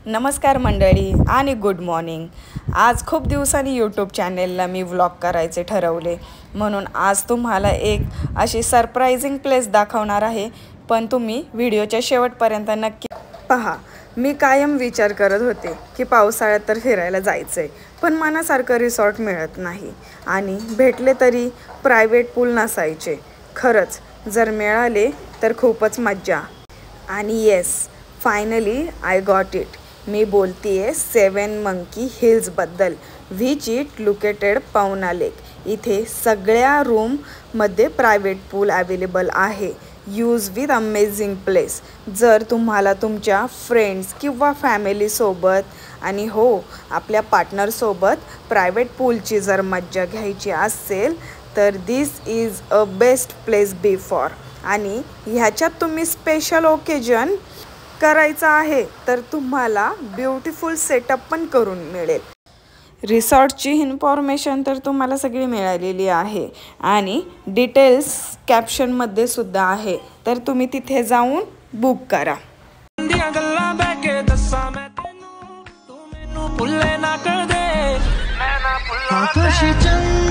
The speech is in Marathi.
नमस्कार मंडळी आणि गुड मॉर्निंग। आज खूप दिवसांनी यूट्यूब चॅनेलला मी व्लॉग करायचे ठरवले, म्हणून आज तुम्हाला एक अशी सरप्राइजिंग प्लेस दाखवणार आहे। पण तुम्ही व्हिडिओच्या शेवटपर्यंत नक्की पहा। मी कायम विचार करत होते की पावसाळ्यात तर फिरायला जायचंय, पण मनासारखं रिसॉर्ट मिळत नाही आणि भेटले तरी प्रायव्हेट पूल नसायचे। खरंच जर मिळाले तर खूपच मज्जा। आणि yes, finally I got it. मी बोलतीये 7 मंकी हिल्स बद्दल, which it located Pawna lake. इथे सगळ्या रूममध्ये प्रायव्हेट पूल अवेलेबल आहे। Use with amazing place. जर तुम्हाला तुमच्या फ्रेंड्स किंवा फॅमिलीसोबत आणि हो आपल्या पार्टनरसोबत प्रायव्हेट पूलची जर मज्जा घ्यायची असेल तर this is a best place be for. आणि ह्याच्यात तुम्ही स्पेशल ओकेजन करायचा आहे तर तुम्हाला ब्युटिफुल सेटअप पण करून मिळेल। रिसॉर्टची इन्फॉर्मेशन तर तुम्हाला सगळी मिळालेली आहे आणि डिटेल्स कॅप्शनमध्ये सुद्धा आहे, तर तुम्ही तिथे जाऊन बुक करा। आकाशी चंद